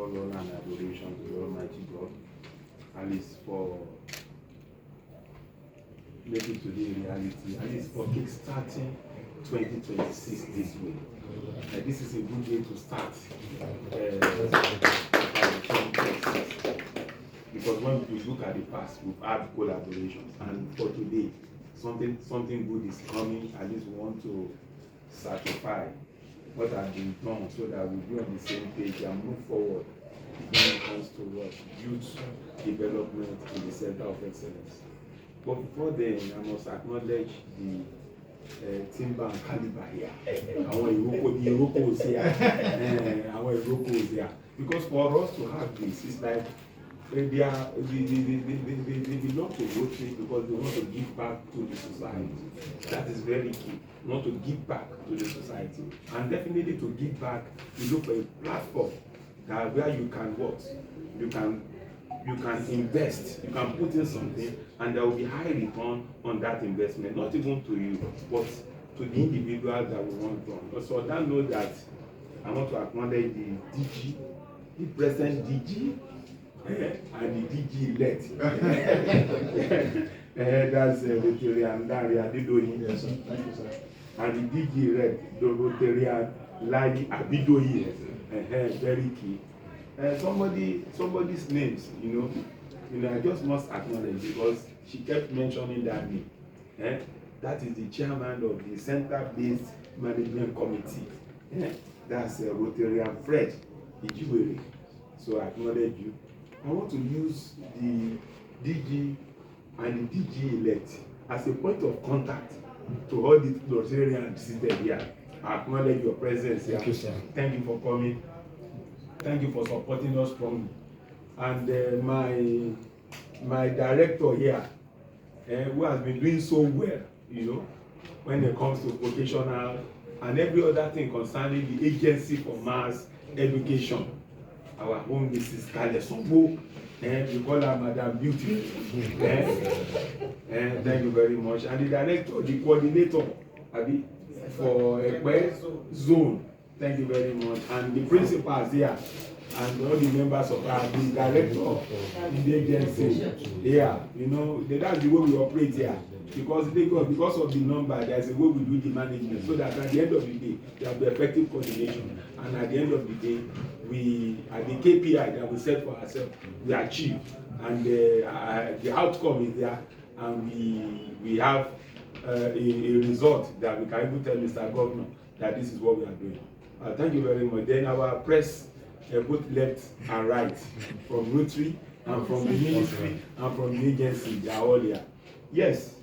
all honor and adoration to the Almighty God, at least for making today reality, at least for kickstarting 2026 this way. This is a good way to start. Because when we look at the past, we've had collaborations, and for today, something good is coming. At least we want to certify what has been done so that we'll be on the same page and move forward when it comes to what youth development in the center of excellence. But before then, I must acknowledge the timber and caliber here. The Iroko is here. Because for us to have this, it's like they belong to Rotary because they want to give back to the society. That is very key. You want to give back to the society. And definitely to give back, you look for a platform that where you can work. You can invest, you can put in something, and there will be high return on that investment, not even to you, but to the individual that we want to. So that note that I want to acknowledge the DG, the present DG, and the DG elect. That's Rotarian Lanre Adedoyin. Yes, sir. Thank you, sir. And the DG elect, the Rotarian Lanre Adedoyin. Very key. Somebody's names, you know, I just must acknowledge because she kept mentioning that name. That is the chairman of the center-based management committee. That's Rotarian Fred Ijiwere. So I acknowledge you. I want to use the DG and the DG elect as a point of contact to all the Rotarians seated here. I acknowledge your presence here. Thank you, sir. Thank you for coming. Thank you for supporting us strongly. And my director here, who has been doing so well, you know, when it comes to vocational and every other thing concerning the Agency for Mass Education, our own Mrs. Kalesombo, we call her Madam Beauty. Thank you very much. And the director, the coordinator, for Ekpe Zone. Thank you very much. And the principals here and all the members of the director in the agency here, you know, that's the way we operate here. Because of the number, there's a way we do the management so that at the end of the day, there will be effective coordination. And at the end of the day, at the KPI that we set for ourselves, we achieve. And the outcome is there, and we have a result that we can even tell Mr. Governor that this is what we are doing. Thank you very much. Then our press, both left and right, from Rotary and from the ministry and from the agency, they are all here. Yes,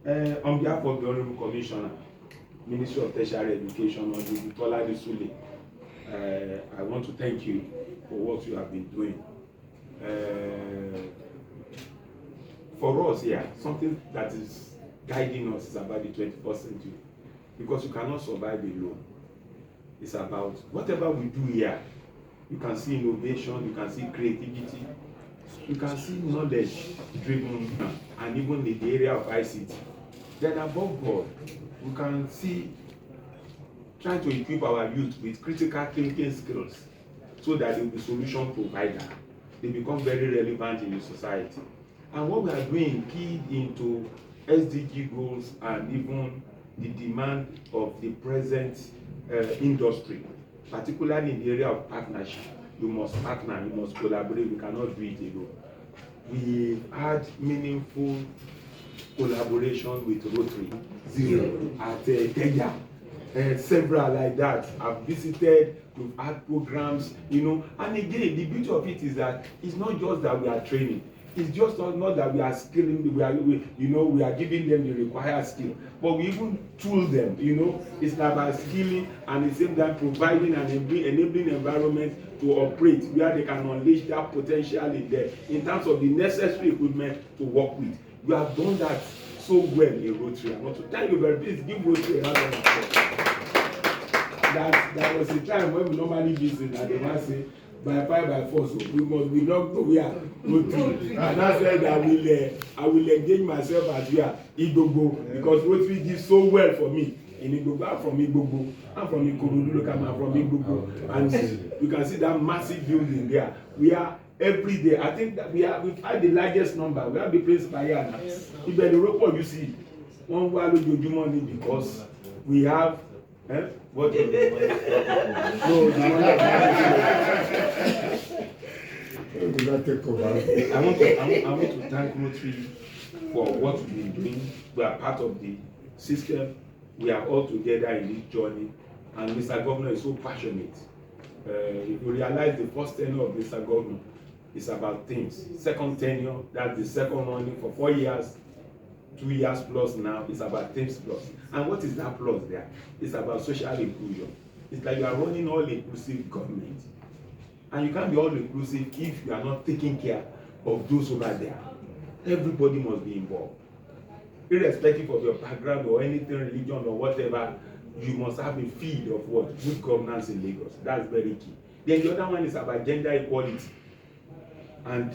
on behalf of the Honorable Commissioner, Ministry of Tertiary Education, Honorable Tola Sule, I want to thank you for what you have been doing. For us here, something that is guiding us is about the 21st century, because you cannot survive alone. It's about whatever we do here. You can see innovation, you can see creativity, you can see knowledge driven, and even in the area of ICT. Then above all, we can see trying to equip our youth with critical thinking skills so that they will be solution provider. They become very relevant in the society. And what we are doing keyed into SDG goals and even the demand of the present industry, particularly in the area of partnership. You must partner, you must collaborate, we cannot do it alone. We had meaningful collaboration with Rotary Zero at Kenya. Several like that. I've visited, we've had programs, you know, and again, the beauty of it is that it's not just that we are training. It's just not that we are skilling, we are giving them the required skill, but we even tool them, you know. It's about skilling and at the same time providing an enabling environment to operate where they can unleash their potential in there in terms of the necessary equipment to work with. We have done that so well in Rotary. I want to thank you very much. Please give Rotary a round of applause. That was a time when we normally visit and they might say, by 5 by 4, so we must belong to where Rotary. And I said I will engage myself as we are Igbogo, because Rotary did so well for me. in Igbogo. I'm from Igbogo. I'm from Ikorodu local. I'm from Igbogo, and you can see that massive building there. We are every day. I think that we've had the largest number. We have the principal here now. Ibẹ̀ the report you see, one wá lójoojúmọ́ ni because we have. What? No, I want to thank Rotary for what we've been doing. We are part of the system. We are all together in this journey, and Mr. Governor is so passionate. If you realize the first tenure of Mr. Governor is about things. Second tenure, that's the second running for 4 years, 2 years plus now, it's about things plus. And what is that plus there? It's about social inclusion. It's like you are running all inclusive government. And you can't be all inclusive if you are not taking care of those over there. Everybody must be involved. Irrespective of your background or anything, religion or whatever, you must have a feel of what? Good governance in Lagos. That's very key. Then the other one is about gender equality. And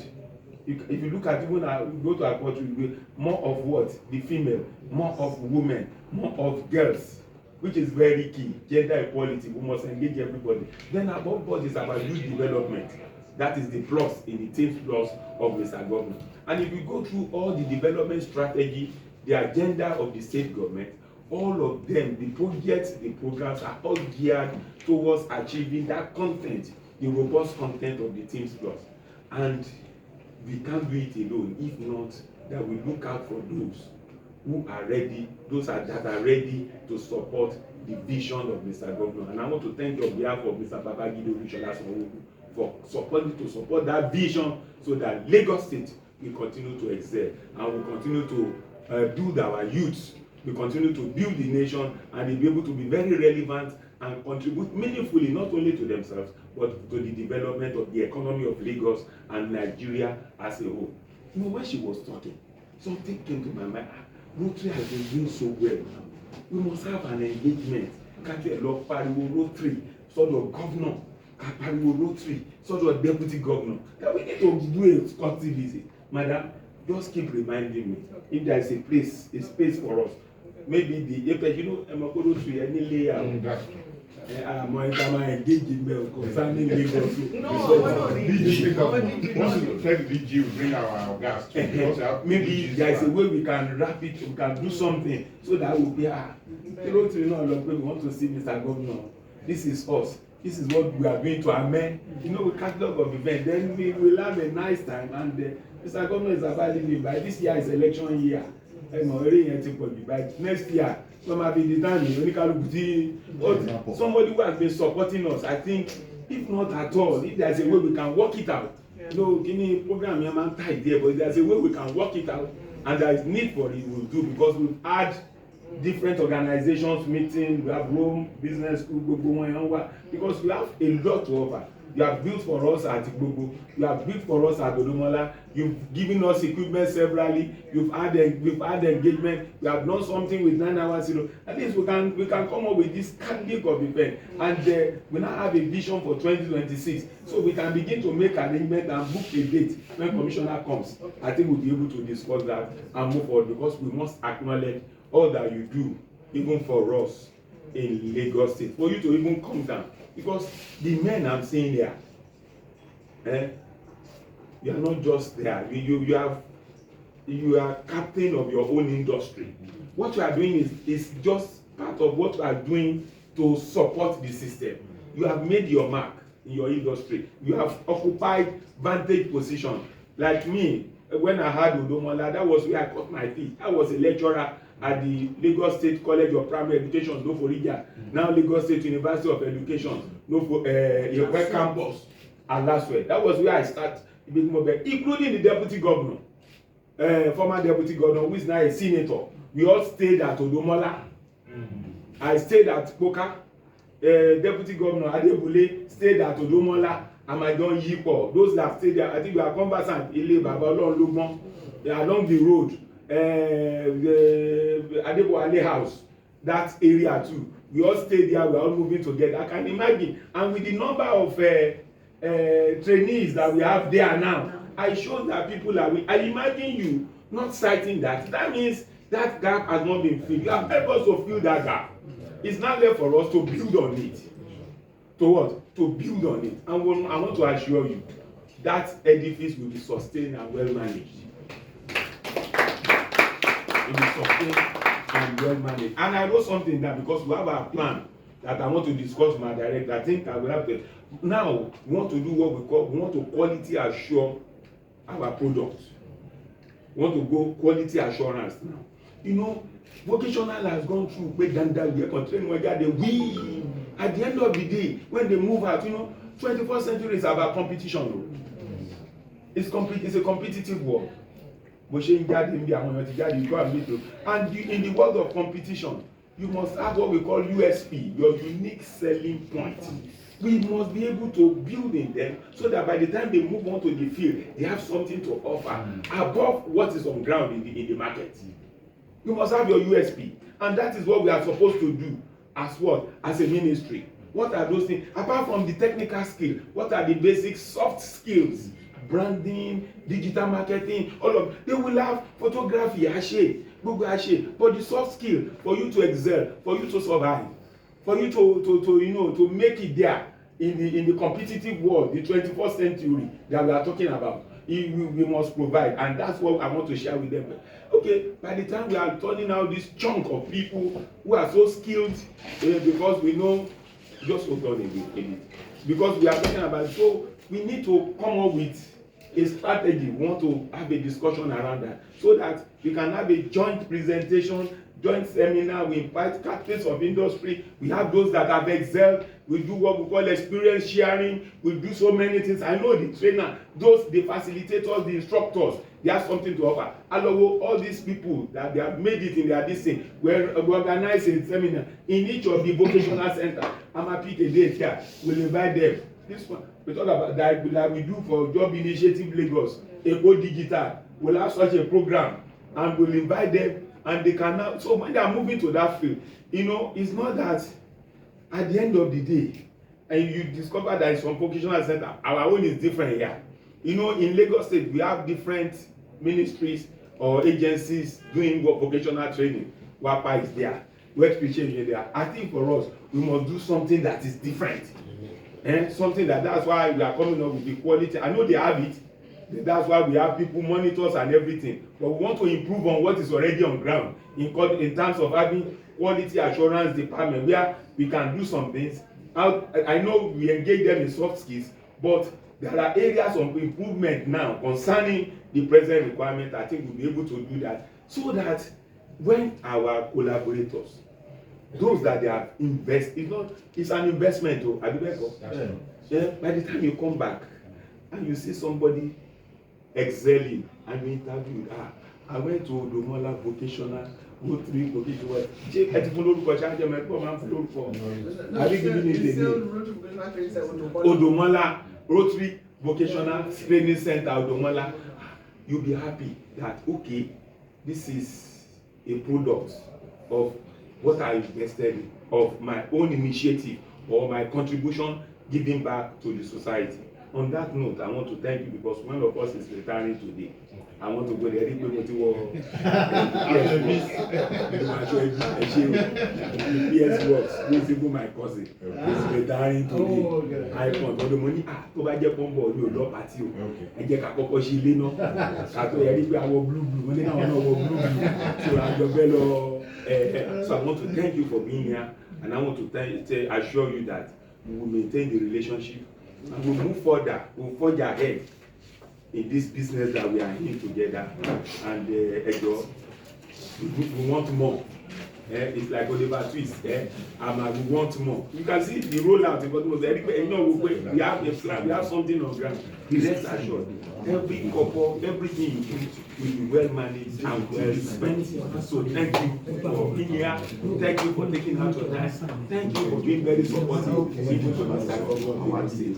if you look at even go to our country, more of what? The female, more of women, more of girls, which is very key. Gender equality, we must engage everybody. Then above all is about youth development. That is the plus in the team's plus of Mr. Governor. And if you go through all the development strategy, the agenda of the state government, all of them, the projects, the programs are all geared towards achieving that content, the robust content of the team's plus. And we can't do it alone if not that we look out for those who are ready, that are ready to support the vision of Mr. Governor. And I want to thank you on behalf of Mr. Babagido Rishola for support that vision so that Lagos State will continue to excel and will continue to build our youths, we continue to build the nation, and they'll be able to be very relevant and contribute meaningfully not only to themselves but to the development of the economy of Lagos and Nigeria as a whole. You know, when she was talking, something came to my mind. Rotary has been doing so well now. We must have an engagement. Can't you love pariwo Rotary, sort of governor, pariwo Rotary, sort of deputy governor? That we need to do a Scotty visit. Madam, just keep reminding me if there is a space for us. Maybe the apex, you know, Emokoro tree, any layer. I'm engaged in mail concerning Lagos. Bring our gas. Maybe there is a way we can wrap it, we can do something so that we'll be we want to see Mr. Governor. This is us. This is what we are doing to amend. You know, we catalog of events. Then we will have a nice time. And Mr. Governor is available by this year is election year. By next year, somebody who has been supporting us. I think, if not at all, if there's a way we can work it out. No, any program here man tight there, but there's a way we can work it out, and there is need for it. We'll do because we've had different organizations meeting. We have Rome Business School, because we have a lot to offer. You have built for us at Igbogo. You have built for us at Odomola. You've given us equipment severally. We've had engagement. We have done something with 9 hours. At least we can come up with this catalog of event, and we now have a vision for 2026. So we can begin to make arrangement and book a date when Commissioner comes. I think we'll be able to discuss that and move forward, because we must acknowledge all that you do, even for us in Lagos State, for you to even come down. Because the men I'm seeing here, you are not just there. You are captain of your own industry. What you are doing is just part of what you are doing to support the system. You have made your mark in your industry. You have occupied vantage position. Like me, when I had Odomola, that was where I cut my teeth. I was a lecturer at the Lagos State College of Primary Education, Noforija, now Lagos State University of Education, Iwe campus, and last way. That was where I started, including the deputy governor, former deputy governor, who is now a senator. We all stayed at Odomola. I stayed at Koka. Deputy governor Adebule stayed at Odomola. Amadon Yipo. Those that stayed there, I think we are conversant. Ile Baba Olorun Logbon. Along the road. The Adebo house, that area too. We all stayed there, we are all moving together. I can imagine. And with the number of trainees that we have there now, I show that people are I imagine you not citing that. That means that gap has not been filled. You have helped us to fill that gap. It's not left for us to build on it. To what? To build on it. And I want to assure you that edifice will be sustained and well managed. It will be sustained and well managed. And I know something that because we have a plan that I want to discuss with my director, I think I will have to. Now, we want to do what we want to quality assure our products. We want to go quality assurance now. You know, vocational has gone through we at the end of the day, when they move out, you know, 21st century is about competition. It's a competitive world. And in the world of competition, you must have what we call USP, your unique selling point. We must be able to build in them so that by the time they move on to the field, they have something to offer above what is on ground in the market. You must have your USP, and that is what we are supposed to do as what? As a ministry. What are those things? Apart from the technical skill, what are the basic soft skills? Branding, digital marketing, all of they will have photography, Google, but the soft skill for you to excel, for you to survive, for you to make it there in the competitive world, the 21st century that we are talking about. We must provide, and that's what I want to share with them. Okay, by the time we are turning out this chunk of people who are so skilled, because we know, just hold on a bit, because we are talking about, so we need to come up with a strategy. We want to have a discussion around that so that we can have a joint presentation, joint seminar. We invite captains of industry. We have those that have excelled. We do what we call experience sharing. We do so many things. I know the trainer, the facilitators, the instructors, they have something to offer. All these people that they have made it in their distance, we organize a seminar in each of the vocational centers. I'm happy to date here. We'll invite them. This one, we talk about that like we do for Job Initiative Lagos, Eco Digital. We'll have such a program and we'll invite them, and they can now. So when they are moving to that field, you know, it's not that at the end of the day, and you discover that some vocational center, our own is different here. You know, in Lagos State, we have different ministries or agencies doing vocational training. WAPA is there, Work Exchange is there. I think for us, we must do something that is different. Something that's why we are coming up with the quality. I know they have it. That's why we have people, monitors and everything. But we want to improve on what is already on ground in terms of having quality assurance department where we can do some things. I know we engage them in soft skills, but there are areas of improvement now concerning the present requirement. I think we'll be able to do that so that when our collaborators, those that they have invested, it's an investment. By the time you come back and you see somebody excelling and you interview, I went to Odomola vocational, Rotary vocational. Odomola Rotary Vocational Training Center, Odomola. You'll be happy that okay, this is a product of what I invested in, of my own initiative or my contribution giving back to the society. On that note, I want to thank you because one of us is retiring today. I want to go there. PS works. This is my cousin. He's retiring today. I want all the money. To buy a combo, you know, party. I get a couple of shillings. I told you I was blue. Money now, I was blue. So I develop. So I want to thank you for being here, and I want to assure you that we will maintain the relationship and we'll move further. We'll forge ahead in this business that we are in together. And we want more. It's like Oliver Twist. We want more. You can see the rollout. We have a plan. We have something on ground. Be rest assured. Every couple, everything you do will be well managed and well spent. So thank you for being here. Thank you for taking out your time. Thank you for being very supportive.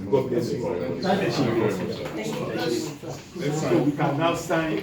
God bless you. So we can now sign.